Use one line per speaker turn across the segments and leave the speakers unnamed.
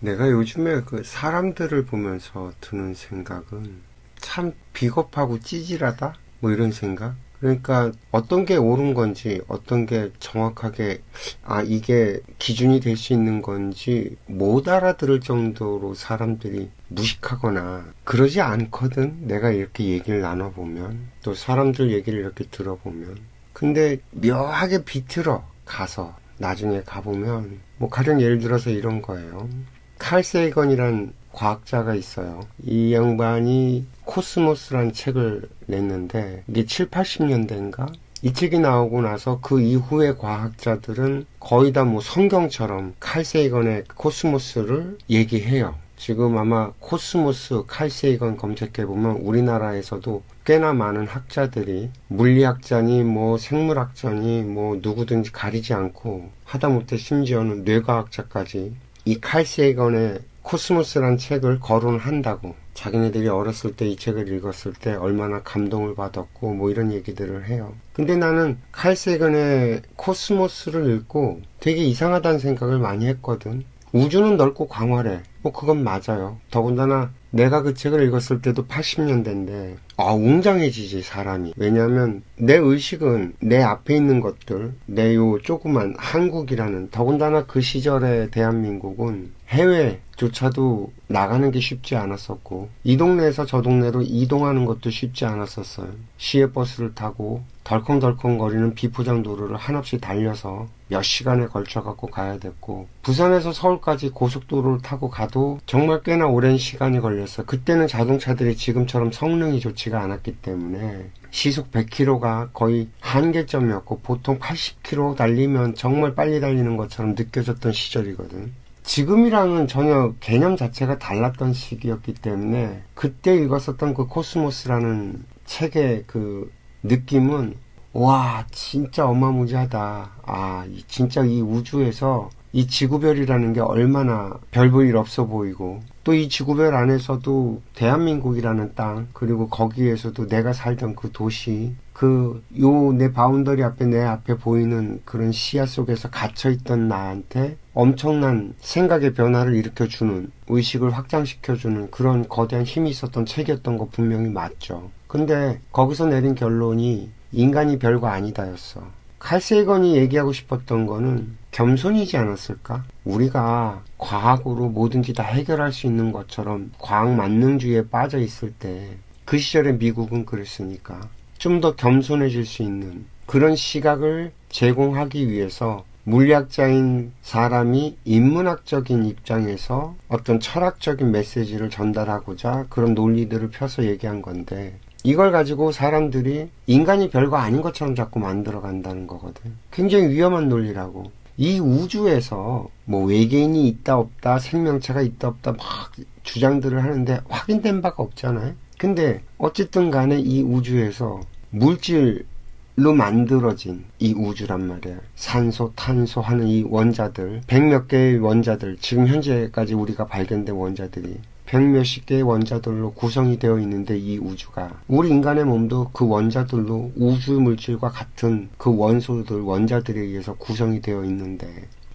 내가 요즘에 그 사람들을 보면서 드는 생각은 참 비겁하고 찌질하다? 뭐 이런 생각? 그러니까 어떤 게 옳은 건지, 어떤 게 정확하게 이게 기준이 될 수 있는 건지 못 알아들을 정도로 사람들이 무식하거나 그러지 않거든. 내가 이렇게 얘기를 나눠보면, 또 사람들 얘기를 이렇게 들어보면. 근데 묘하게 비틀어 가서 나중에 가보면 뭐 가령 예를 들어서 이런 거예요. 칼 세이건이란 과학자가 있어요. 이 양반이 코스모스란 책을 냈는데 이게 7, 80년대인가? 이 책이 나오고 나서 그 이후의 과학자들은 거의 다 뭐 성경처럼 칼 세이건의 코스모스를 얘기해요. 지금 아마 코스모스, 칼 세이건 검색해보면 우리나라에서도 꽤나 많은 학자들이 물리학자니 뭐 생물학자니 뭐 누구든지 가리지 않고 하다못해 심지어는 뇌과학자까지 이 칼 세이건의 코스모스란 책을 거론한다고, 자기네들이 어렸을 때 이 책을 읽었을 때 얼마나 감동을 받았고 뭐 이런 얘기들을 해요. 근데 나는 칼 세이건의 코스모스를 읽고 되게 이상하다는 생각을 많이 했거든. 우주는 넓고 광활해. 뭐 그건 맞아요. 더군다나 내가 그 책을 읽었을 때도 80년대인데 웅장해지지 사람이. 왜냐하면 내 의식은 내 앞에 있는 것들, 내 요 조그만 한국이라는, 더군다나 그 시절의 대한민국은 해외조차도 나가는 게 쉽지 않았었고 이 동네에서 저 동네로 이동하는 것도 쉽지 않았었어요. 시외버스를 타고 덜컹덜컹거리는 비포장도로를 한없이 달려서 몇 시간에 걸쳐갖고 가야 됐고, 부산에서 서울까지 고속도로를 타고 가도 정말 꽤나 오랜 시간이 걸렸어요. 그때는 자동차들이 지금처럼 성능이 좋지가 않았기 때문에 시속 100km가 거의 한계점이었고 보통 80km 달리면 정말 빨리 달리는 것처럼 느껴졌던 시절이거든. 지금이랑은 전혀 개념 자체가 달랐던 시기였기 때문에 그때 읽었었던 그 코스모스라는 책의 그 느낌은 와 진짜 어마무지하다. 진짜 이 우주에서 이 지구별이라는 게 얼마나 별 볼 일 없어 보이고, 또 이 지구별 안에서도 대한민국이라는 땅, 그리고 거기에서도 내가 살던 그 도시, 내 바운더리 앞에 내 앞에 보이는 그런 시야 속에서 갇혀있던 나한테 엄청난 생각의 변화를 일으켜주는, 의식을 확장시켜주는 그런 거대한 힘이 있었던 책이었던 거 분명히 맞죠. 근데 거기서 내린 결론이 인간이 별거 아니다였어. 칼 세이건이 얘기하고 싶었던 거는 겸손이지 않았을까? 우리가 과학으로 뭐든지 다 해결할 수 있는 것처럼 과학 만능주의에 빠져 있을 때, 그 시절에 미국은 그랬으니까 좀 더 겸손해질 수 있는 그런 시각을 제공하기 위해서 물리학자인 사람이 인문학적인 입장에서 어떤 철학적인 메시지를 전달하고자 그런 논리들을 펴서 얘기한 건데, 이걸 가지고 사람들이 인간이 별거 아닌 것처럼 자꾸 만들어 간다는 거거든. 굉장히 위험한 논리라고. 이 우주에서 뭐 외계인이 있다 없다, 생명체가 있다 없다 막 주장들을 하는데 확인된 바가 없잖아요. 근데 어쨌든 간에 이 우주에서 물질로 만들어진 이 우주란 말이야. 산소, 탄소 하는 이 원자들, 100몇 개의 원자들, 지금 현재까지 우리가 발견된 원자들이 100몇십 개의 원자들로 구성이 되어 있는데, 이 우주가, 우리 인간의 몸도 그 원자들로, 우주 물질과 같은 그 원소들, 원자들에 의해서 구성이 되어 있는데,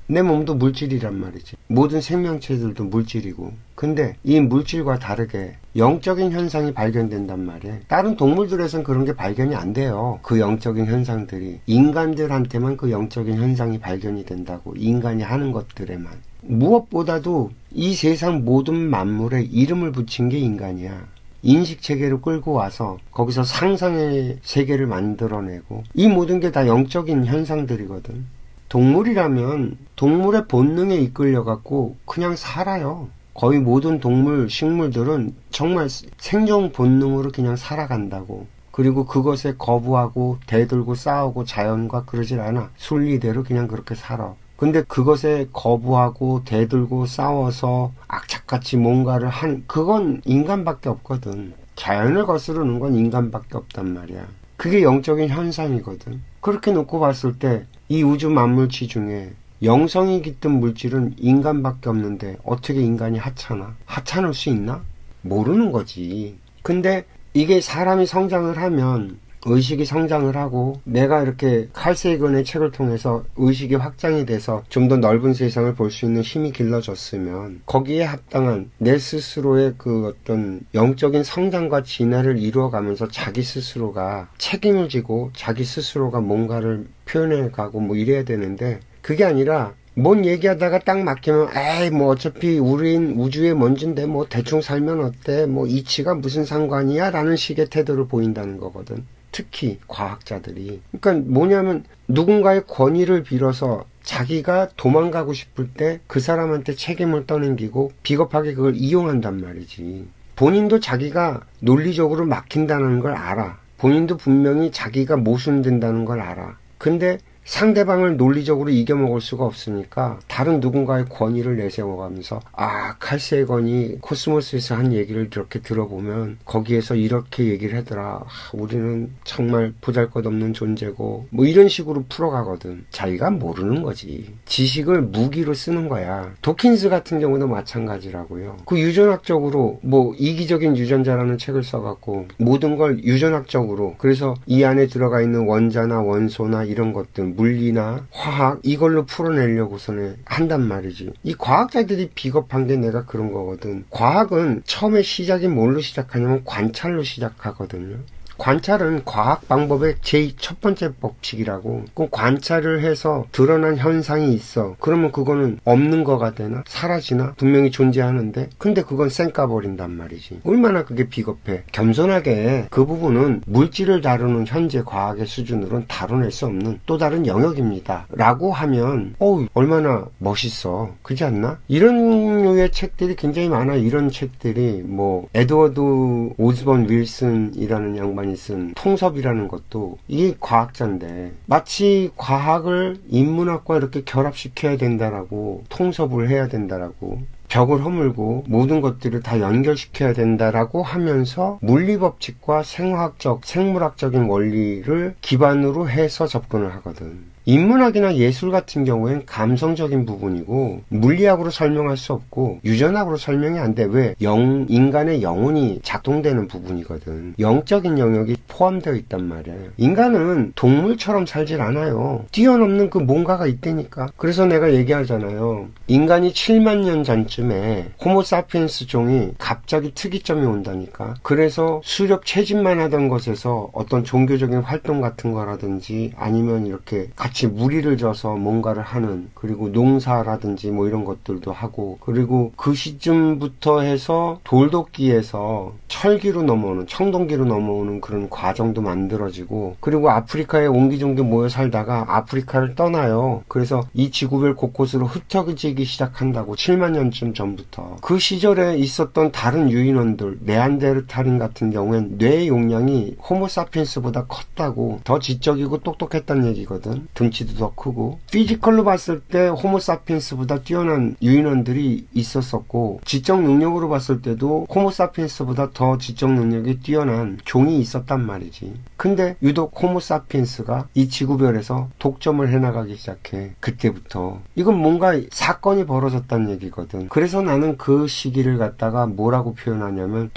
내 몸도 물질이란 말이지. 모든 생명체들도 물질이고. 근데 이 물질과 다르게 영적인 현상이 발견된단 말이에요. 다른 동물들에선 그런 게 발견이 안 돼요. 그 영적인 현상들이. 인간들한테만 그 영적인 현상이 발견이 된다고. 인간이 하는 것들에만. 무엇보다도 이 세상 모든 만물에 이름을 붙인 게 인간이야. 인식체계로 끌고 와서 거기서 상상의 세계를 만들어내고, 이 모든 게 다 영적인 현상들이거든. 동물이라면 동물의 본능에 이끌려갖고 그냥 살아요. 거의 모든 동물, 식물들은 정말 생존 본능으로 그냥 살아간다고. 그리고 그것에 거부하고 대들고 싸우고 자연과 그러질 않아. 순리대로 그냥 그렇게 살아. 근데 그것에 거부하고 대들고 싸워서 악착같이 뭔가를 그건 인간밖에 없거든. 자연을 거스르는 건 인간밖에 없단 말이야. 그게 영적인 현상이거든. 그렇게 놓고 봤을 때 이 우주 만물치 중에 영성이 깃든 물질은 인간밖에 없는데 어떻게 인간이 하찮아? 하찮을 수 있나? 모르는 거지. 근데 이게 사람이 성장을 하면 의식이 성장을 하고 내가 이렇게 칼 세이건의 책을 통해서 의식이 확장이 돼서 좀 더 넓은 세상을 볼 수 있는 힘이 길러졌으면 거기에 합당한 내 스스로의 그 어떤 영적인 성장과 진화를 이루어가면서 자기 스스로가 책임을 지고 자기 스스로가 뭔가를 표현해가고 뭐 이래야 되는데 그게 아니라 뭔 얘기하다가 딱 막히면 에이 뭐 어차피 우린 우주의 먼지인데 뭐 대충 살면 어때 뭐 이치가 무슨 상관이야 라는 식의 태도를 보인다는 거거든. 특히 과학자들이. 그러니까 뭐냐면 누군가의 권위를 빌어서 자기가 도망가고 싶을 때 그 사람한테 책임을 떠넘기고 비겁하게 그걸 이용한단 말이지. 본인도 자기가 논리적으로 막힌다는 걸 알아. 본인도 분명히 자기가 모순된다는 걸 알아. 근데 상대방을 논리적으로 이겨먹을 수가 없으니까 다른 누군가의 권위를 내세워가면서 칼 세이건이 코스모스에서 한 얘기를 이렇게 들어보면 거기에서 이렇게 얘기를 하더라. 우리는 정말 보잘것없는 존재고 뭐 이런 식으로 풀어가거든. 자기가 모르는 거지. 지식을 무기로 쓰는 거야. 도킨스 같은 경우도 마찬가지라고요. 그 유전학적으로 뭐 이기적인 유전자라는 책을 써갖고 모든 걸 유전학적으로 그래서 이 안에 들어가 있는 원자나 원소나 이런 것들 물리나 화학 이걸로 풀어내려고서는 한단 말이지. 이 과학자들이 비겁한 게 내가 그런 거거든. 과학은 처음에 시작이 뭘로 시작하냐면 관찰로 시작하거든요. 관찰은 과학 방법의 제일 첫 번째 법칙이라고. 그 관찰을 해서 드러난 현상이 있어. 그러면 그거는 없는 거가 되나? 사라지나? 분명히 존재하는데 근데 그건 쌩까버린단 말이지. 얼마나 그게 비겁해. 겸손하게 그 부분은 물질을 다루는 현재 과학의 수준으로는 다뤄낼 수 없는 또 다른 영역입니다 라고 하면 얼마나 멋있어. 그렇지 않나? 이런 류의 책들이 굉장히 많아. 이런 책들이 뭐 에드워드 오즈본 윌슨이라는 양반이 쓴 통섭이라는 것도 이게 과학자인데 마치 과학을 인문학과 이렇게 결합시켜야 된다라고 통섭을 해야 된다라고 벽을 허물고 모든 것들을 다 연결시켜야 된다라고 하면서 물리법칙과 생화학적, 생물학적인 원리를 기반으로 해서 접근을 하거든. 인문학이나 예술 같은 경우엔 감성적인 부분이고 물리학으로 설명할 수 없고 유전학으로 설명이 안 돼. 왜? 인간의 영혼이 작동되는 부분이거든. 영적인 영역이 포함되어 있단 말이야. 인간은 동물처럼 살질 않아요. 뛰어넘는 그 뭔가가 있다니까. 그래서 내가 얘기하잖아요. 인간이 7만 년 전쯤에 호모사피엔스 종이 갑자기 특이점이 온다니까. 그래서 수렵 채집만 하던 것에서 어떤 종교적인 활동 같은 거라든지 아니면 이렇게 같이 무리를 져서 뭔가를 하는 그리고 농사라든지 뭐 이런 것들도 하고 그리고 그 시점부터 해서 돌도끼에서 철기로 넘어오는 청동기로 넘어오는 그런 과정도 만들어지고 그리고 아프리카에 옹기종기 모여 살다가 아프리카를 떠나요. 그래서 이 지구별 곳곳으로 흩어지기 시작한다고 7만 년쯤 전부터. 그 시절에 있었던 다른 유인원들 네안데르탈인 같은 경우엔 뇌 용량이 호모사피엔스보다 컸다고 더 지적이고 똑똑했다는 얘기거든. 등치도 더 크고 피지컬로 봤을 때 호모사피엔스보다 뛰어난 유인원들이 있었었고 지적 능력으로 봤을 때도 호모사피엔스보다 더 지적 능력이 뛰어난 종이 있었단 말이지. 근데 유독 호모사피엔스가 이 지구별에서 독점을 해나가기 시작해. 그때부터 이건 뭔가 사건이 벌어졌다는 얘기거든. 그래서 나는 그 시기를 갖다가 뭐라고 표현하냐면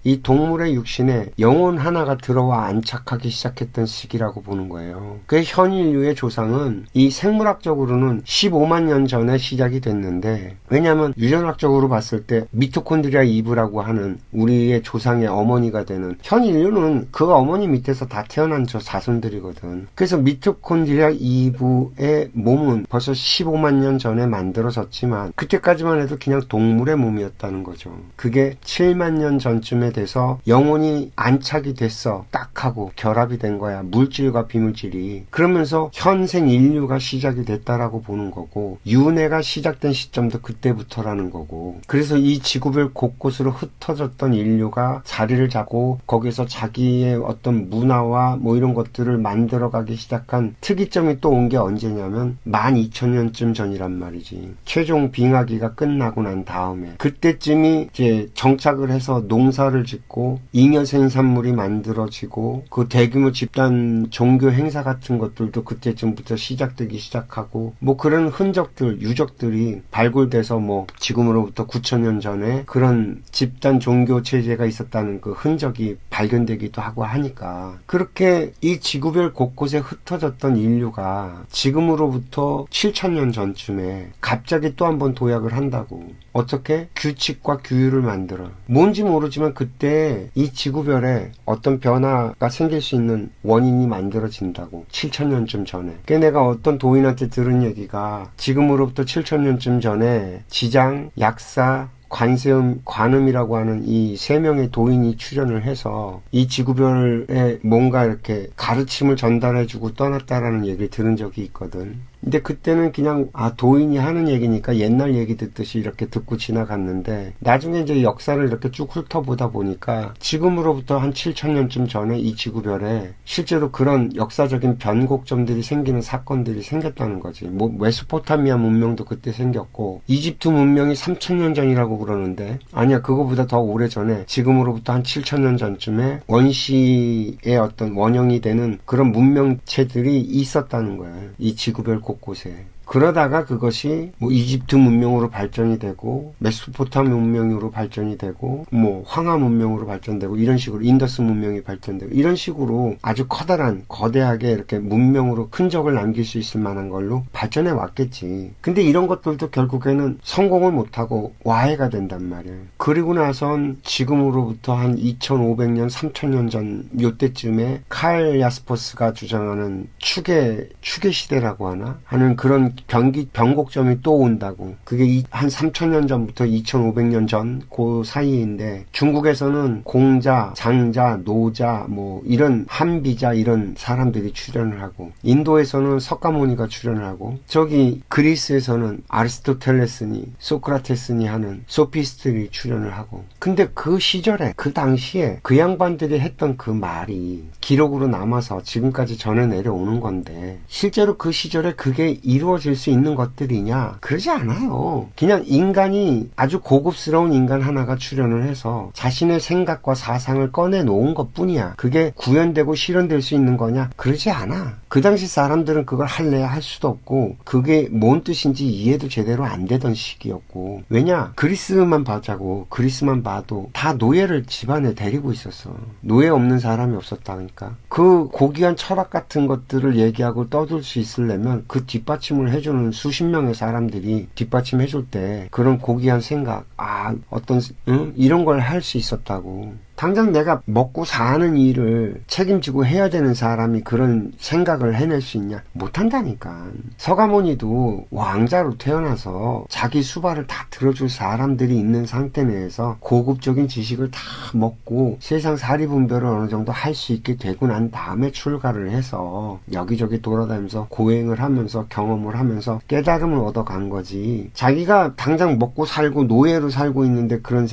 이 동물의 육신에 영혼 하나가 들어와 안착하기 시작했던 시기라고 보는 거예요. 그 현 인류의 조상은 이 생물학적으로는 15만 년 전에 시작이 됐는데 왜냐하면 유전학적으로 봤을 때 미토콘드리아 이브라고 하는 우리의 조상의 어머니가 되는 현 인류는 그 어머니 밑에서 다 태어난 저 자손들이거든. 그래서 미토콘드리아 이브의 몸은 벌써 15만 년 전에 만들어졌지만 그때까지만 해도 그냥 동물의 몸이었다는 거죠. 그게 7만 년 전쯤에 돼서 영혼이 안착이 됐어. 딱 하고 결합이 된 거야. 물질과 비물질이. 그러면서 현생 인류가 시작이 됐다라고 보는 거고 윤회가 시작된 시점도 그때부터라는 거고 그래서 이 지구별 곳곳으로 흩어졌던 인류가 자리를 잡고 거기서 자기의 어떤 문화와 뭐 이런 것들을 만들어가기 시작한 특이점이 또 온 게 언제냐면 12,000년쯤 전이란 말이지. 최종 빙하기가 끝나고 난 다음에 그때쯤이 이제 정착을 해서 농사를 짓고 잉여 생산물이 만들어지고 그 대규모 집단 종교 행사 같은 것들도 그때쯤부터 시작되기 시작하고 뭐 그런 흔적들, 유적들이 발굴돼서 뭐 지금으로부터 9,000년 전에 그런 집단 종교 체제가 있었다는 그 흔적이 발견되기도 하고 하니까 그렇게 이 지구별 곳곳에 흩어졌던 인류가 지금으로부터 7,000년 전쯤에 갑자기 또 한 번 도약을 한다고. 어떻게? 규칙과 규율을 만들어. 뭔지 모르지만 그때 이 지구별에 어떤 변화가 생길 수 있는 원인이 만들어진다고. 7,000년쯤 전에. 내가 어떤 도인한테 들은 얘기가 지금으로부터 7,000년쯤 전에 지장, 약사, 관세음, 관음이라고 하는 이 세 명의 도인이 출연을 해서 이 지구별에 뭔가 이렇게 가르침을 전달해주고 떠났다라는 얘기를 들은 적이 있거든. 근데 그때는 그냥 도인이 하는 얘기니까 옛날 얘기 듣듯이 이렇게 듣고 지나갔는데 나중에 이제 역사를 이렇게 쭉 훑어보다 보니까 지금으로부터 한 7,000년쯤 전에 이 지구별에 실제로 그런 역사적인 변곡점들이 생기는 사건들이 생겼다는 거지. 뭐 메소포타미아 문명도 그때 생겼고 이집트 문명이 3,000년 전이라고 그러는데 아니야, 그거보다 더 오래전에 지금으로부터 한 7,000년 전쯤에 원시의 어떤 원형이 되는 그런 문명체들이 있었다는 거야. 이 지구별 곳곳에. 그러다가 그것이 뭐 이집트 문명으로 발전이 되고 메소포타미아 문명으로 발전이 되고 뭐 황하 문명으로 발전되고 이런 식으로 인더스 문명이 발전되고 이런 식으로 아주 커다란 거대하게 이렇게 문명으로 흔적을 남길 수 있을 만한 걸로 발전해 왔겠지. 근데 이런 것들도 결국에는 성공을 못하고 와해가 된단 말이야. 그리고 나선 지금으로부터 한 2,500년, 3,000년 전 요때쯤에 칼 야스퍼스가 주장하는 추계 시대라고 하는 그런 변곡점이 또 온다고. 그게 한 3,000년 전부터 2,500년 전 그 사이인데 중국에서는 공자, 장자, 노자 뭐 이런 한비자 이런 사람들이 출연을 하고 인도에서는 석가모니가 출연을 하고 저기 그리스에서는 아리스토텔레스니 소크라테스니 하는 소피스트들이 출연을 하고 근데 그 시절에 그 당시에 그 양반들이 했던 그 말이 기록으로 남아서 지금까지 전해 내려오는 건데 실제로 그 시절에 그게 이루어질 수 있는 것들이냐? 그러지 않아요. 그냥 인간이 아주 고급스러운 인간 하나가 출연을 해서 자신의 생각과 사상을 꺼내놓은 것뿐이야. 그게 구현되고 실현될 수 있는 거냐? 그러지 않아. 그 당시 사람들은 그걸 할래야 할 수도 없고 그게 뭔 뜻인지 이해도 제대로 안 되던 시기였고 왜냐? 그리스만 봐도 다 노예를 집안에 데리고 있었어. 노예 없는 사람이 없었다니까. 그 고귀한 철학 같은 것들을 얘기하고 떠들 수 있으려면 그 뒷받침을 해주는 수십 명의 사람들이 뒷받침해줄 때 그런 고귀한 생각, 이런 걸 할 수 있었다고. 당장 내가 먹고 사는 일을 책임지고 해야 되는 사람이 그런 생각을 해낼 수 있냐? 못한다니까. 서가모니도 왕자로 태어나서 자기 수발을 다 들어줄 사람들이 있는 상태 내에서 고급적인 지식을 다 먹고 세상 사리분별을 어느 정도 할 수 있게 되고 난 다음에 출가를 해서 여기저기 돌아다니면서 고행을 하면서 경험을 하면서 깨달음을 얻어간 거지. 자기가 당장 먹고 살고 노예로 살고 있는데 그런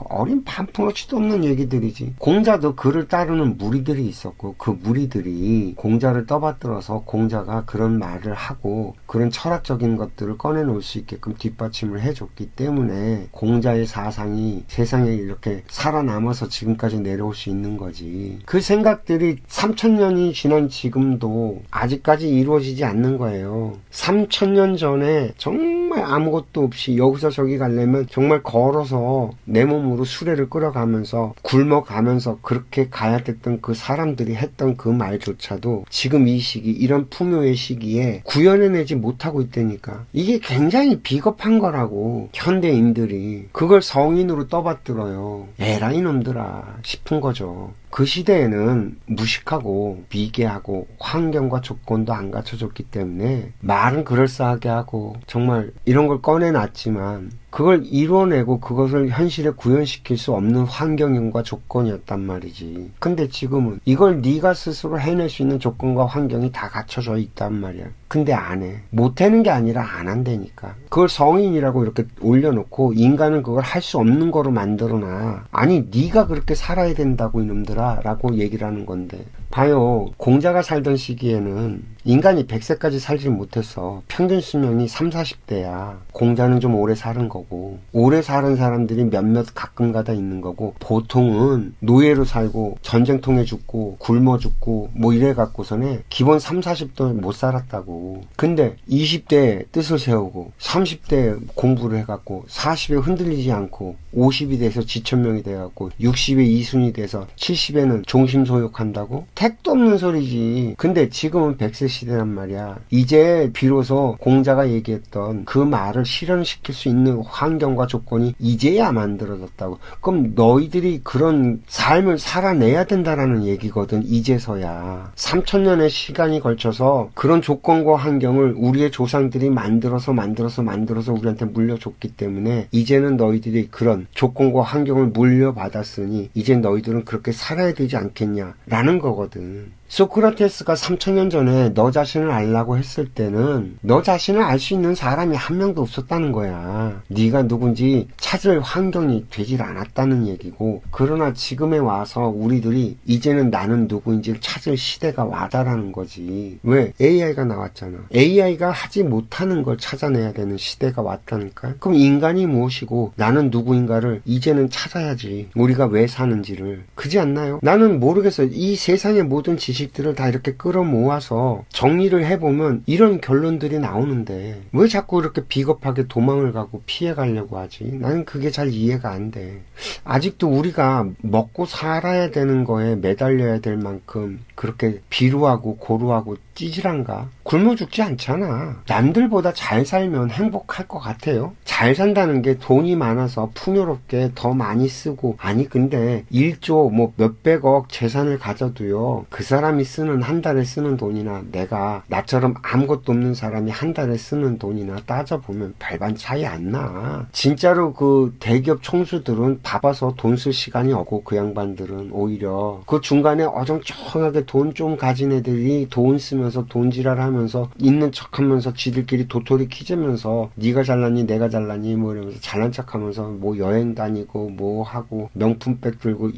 어린 반푼어치도 없는 얘기들이지. 공자도 그를 따르는 무리들이 있었고 그 무리들이 공자를 떠받들어서 공자가 그런 말을 하고 그런 철학적인 것들을 꺼내놓을 수 있게끔 뒷받침을 해줬기 때문에 공자의 사상이 세상에 이렇게 살아남아서 지금까지 내려올 수 있는 거지. 그 생각들이 3,000년이 지난 지금도 아직까지 이루어지지 않는 거예요. 3,000년 전에 정말 아무것도 없이 여기서 저기 가려면 정말 걸어서 내 몸으로 수레를 끌어가면서 굶어가면서 그렇게 가야 됐던 그 사람들이 했던 그 말조차도 지금 이 시기, 이런 풍요의 시기에 구현해내지 못하고 있다니까. 이게 굉장히 비겁한 거라고 현대인들이 그걸 성인으로 떠받들어요. 에라 이놈들아 싶은 거죠. 그 시대에는 무식하고 미개하고 환경과 조건도 안 갖춰졌기 때문에 말은 그럴싸하게 하고 정말 이런 걸 꺼내놨지만 그걸 이뤄내고 그것을 현실에 구현시킬 수 없는 환경과 조건이었단 말이지. 근데 지금은 이걸 네가 스스로 해낼 수 있는 조건과 환경이 다 갖춰져 있단 말이야. 근데 안 해. 못하는 게 아니라 안 한다니까. 그걸 성인이라고 이렇게 올려놓고 인간은 그걸 할 수 없는 거로 만들어놔. 아니 네가 그렇게 살아야 된다고 이놈들아 라고 얘기를 하는 건데 봐요. 공자가 살던 시기에는 인간이 100세까지 살지 못했어. 평균 수명이 3, 40대야. 공자는 좀 오래 사는 거고, 오래 사는 사람들이 몇몇 가끔가다 있는 거고, 보통은 노예로 살고 전쟁 통해 죽고 굶어 죽고 뭐 이래 갖고서는 기본 3, 40도 못 살았다고. 근데 20대에 뜻을 세우고 30대에 공부를 해갖고 40에 흔들리지 않고 50이 돼서 지천명이 돼갖고 60에 이순이 돼서 70에는 종심소욕한다고? 택도 없는 소리지. 근데 지금은 100세 시대란 말이야. 이제 비로소 공자가 얘기했던 그 말을 실현시킬 수 있는 환경과 조건이 이제야 만들어졌다고. 그럼 너희들이 그런 삶을 살아내야 된다라는 얘기거든. 이제서야. 3000년의 시간이 걸쳐서 그런 조건과 환경을 우리의 조상들이 만들어서 우리한테 물려줬기 때문에 이제는 너희들이 그런 조건과 환경을 물려받았으니 이제 너희들은 그렇게 살아야 되지 않겠냐라는 거거든. 소크라테스가 3000년 전에 너 자신을 알라고 했을 때는 너 자신을 알 수 있는 사람이 한 명도 없었다는 거야. 네가 누군지 찾을 환경이 되질 않았다는 얘기고, 그러나 지금에 와서 우리들이 이제는 나는 누구인지를 찾을 시대가 와다라는 거지. 왜? AI가 나왔잖아. AI가 하지 못하는 걸 찾아내야 되는 시대가 왔다니까. 그럼 인간이 무엇이고 나는 누구인가를 이제는 찾아야지. 우리가 왜 사는지를. 그지 않나요? 나는 모르겠어요. 이 세상의 모든 지식들을 다 이렇게 끌어모아서 정리를 해보면 이런 결론들이 나오는데 왜 자꾸 이렇게 비겁하게 도망을 가고 피해가려고 하지? 나는 그게 잘 이해가 안 돼. 아직도 우리가 먹고 살아야 되는 거에 매달려야 될 만큼 그렇게 비루하고 고루하고 찌질한가? 굶어 죽지 않잖아. 남들보다 잘 살면 행복할 것 같아요. 잘 산다는 게 돈이 많아서 풍요롭게 더 많이 쓰고, 아니 근데 1조 뭐 몇백억 재산을 가져도요, 그 사람이 쓰는 한 달에 쓰는 돈이나 내가 나처럼 아무것도 없는 사람이 한 달에 쓰는 돈이나 따져보면 별반 차이 안 나. 진짜로 그 대기업 총수들은 바빠서 돈 쓸 시간이 없고, 그 양반들은 오히려 그 중간에 어정쩡하게 돈 좀 가진 애들이 돈 쓰면서 돈지랄 하면서 있는 척하면서 지들끼리 도토리 키재면서 네가 잘났니 내가 잘났니 뭐 이러면서 잘난 척하면서 뭐 여행 다니고 뭐 하고 명품백 들고,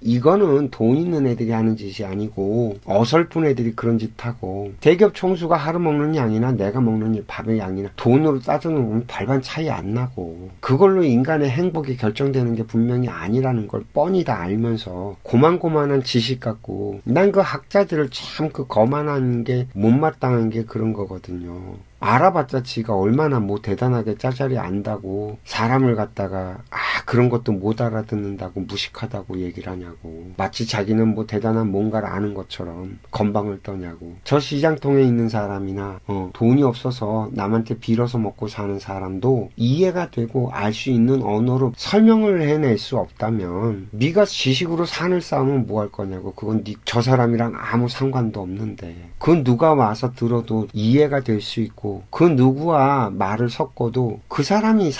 이거는 돈 있는 애들이 하는 짓이 아니고 어설픈 애들이 그런 짓 하고, 대기업 총수가 하루 먹는 양이나 내가 먹는 밥의 양이나 돈으로 따져놓으면 별반 차이 안 나고, 그걸로 인간의 행복이 결정되는 게 분명히 아니라는 걸 뻔히 다 알면서 고만고만한 지식 갖고, 난 그 학자들을 참 그 거만한 게 못마땅한 게 그런 거거든요. 알아봤자 지가 얼마나 뭐 대단하게 짜잘이 안다고 사람을 갖다가 그런 것도 못 알아듣는다고 무식하다고 얘기를 하냐고. 마치 자기는 뭐 대단한 뭔가를 아는 것처럼 건방을 떠냐고. 저 시장통에 있는 사람이나 돈이 없어서 남한테 빌어서 먹고 사는 사람도 이해가 되고 알 수 있는 언어로 설명을 해낼 수 없다면 네가 지식으로 산을 쌓으면 뭐 할 거냐고. 그건 저 사람이랑 아무 상관도 없는데, 그건 누가 와서 들어도 이해가 될 수 있고, 그 누구와 말을 섞어도 그 사람이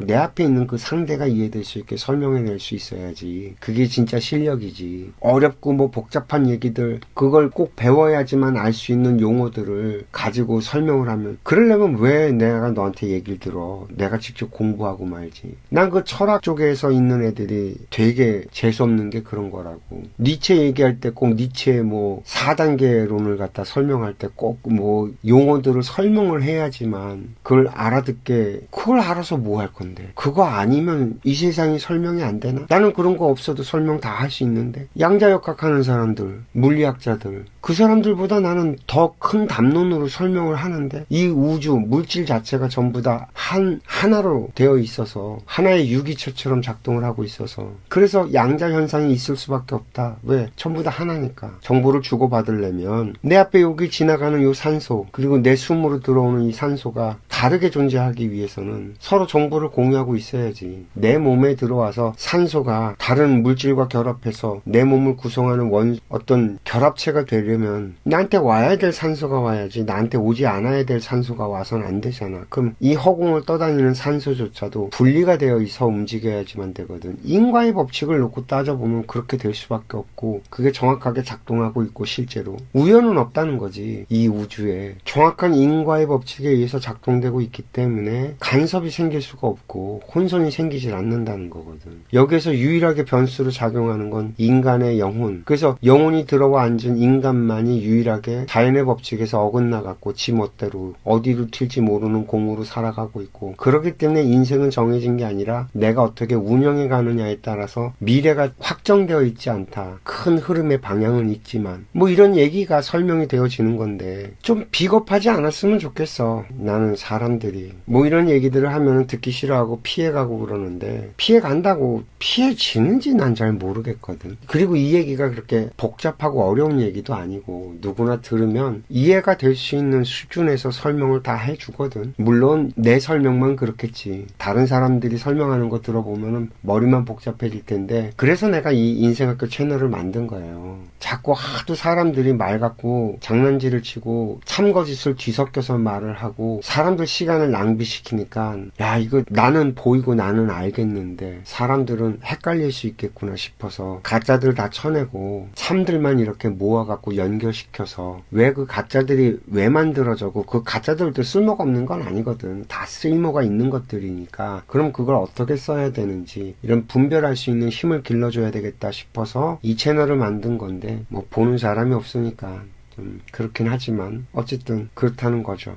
내 앞에 있는 그 상대가 이해될 수 있게 설명해낼 수 있어야지. 그게 진짜 실력이지. 어렵고 뭐 복잡한 얘기들, 그걸 꼭 배워야지만 알 수 있는 용어들을 가지고 설명을 하면, 그러려면 왜 내가 너한테 얘기를 들어? 내가 직접 공부하고 말지. 난 그 철학 쪽에서 있는 애들이 되게 재수없는 게 그런 거라고. 니체 얘기할 때 꼭 니체의 뭐 4단계론을 갖다 설명할 때 꼭 뭐 용어들을 설명을 해야지만 그걸 알아듣게. 그걸 알아서 뭐 할 건데. 그거 아니면 이 세상이 설명이 안 되나? 나는 그런 거 없어도 설명 다 할 수 있는데. 양자역학 하는 사람들, 물리학자들, 그 사람들보다 나는 더 큰 담론으로 설명을 하는데, 이 우주, 물질 자체가 전부 다 하나로 되어 있어서 하나의 유기체처럼 작동을 하고 있어서, 그래서 양자현상이 있을 수밖에 없다. 왜? 전부 다 하나니까. 정보를 주고받으려면 내 앞에 여기 지나가는 요 산소, 그리고 내 숨으로 들어오는 이 산소가 다르게 존재하기 위해서는 서로 정보를 공유하고 있어야지. 내 몸에 들어와서 산소가 다른 물질과 결합해서 내 몸을 구성하는 어떤 결합체가 되려면 나한테 와야 될 산소가 와야지, 나한테 오지 않아야 될 산소가 와서는 안 되잖아. 그럼 이 허공을 떠다니는 산소조차도 분리가 되어 있어 움직여야지만 되거든. 인과의 법칙을 놓고 따져보면 그렇게 될 수밖에 없고, 그게 정확하게 작동하고 있고, 실제로 우연은 없다는 거지. 이 우주에 정확한 인과의 법칙에 의해서 작동되고 되고 있기 때문에 간섭이 생길 수가 없고 혼선이 생기질 않는다는 거거든. 여기에서 유일하게 변수로 작용하는 건 인간의 영혼. 그래서 영혼이 들어와 앉은 인간만이 유일하게 자연의 법칙에서 어긋나갖고 지 멋대로 어디로 튈지 모르는 공으로 살아가고 있고, 그렇기 때문에 인생은 정해진 게 아니라 내가 어떻게 운영해 가느냐에 따라서 미래가 확정되어 있지 않다. 큰 흐름의 방향은 있지만, 뭐 이런 얘기가 설명이 되어지는 건데 좀 비겁하지 않았으면 좋겠어. 나는 사람들이 뭐 이런 얘기들을 하면 듣기 싫어하고 피해가고 그러는데, 피해간다고 피해지는지 난 잘 모르겠거든. 그리고 이 얘기가 그렇게 복잡하고 어려운 얘기도 아니고 누구나 들으면 이해가 될 수 있는 수준에서 설명을 다 해주거든. 물론 내 설명만 그렇겠지. 다른 사람들이 설명하는 거 들어보면 머리만 복잡해질 텐데, 그래서 내가 이 인생학교 채널을 만든 거예요. 자꾸 하도 사람들이 말 갖고 장난질을 치고 참거짓을 뒤섞여서 말을 하고 사람들 시간을 낭비시키니까, 야, 이거 나는 보이고 나는 알겠는데 사람들은 헷갈릴 수 있겠구나 싶어서 가짜들 다 쳐내고 참들만 이렇게 모아갖고 연결시켜서, 왜 그 가짜들이 왜 만들어져고 그 가짜들도 쓸모가 없는 건 아니거든. 다 쓸모가 있는 것들이니까. 그럼 그걸 어떻게 써야 되는지 이런 분별할 수 있는 힘을 길러줘야 되겠다 싶어서 이 채널을 만든 건데, 뭐 보는 사람이 없으니까 좀 그렇긴 하지만 어쨌든 그렇다는 거죠.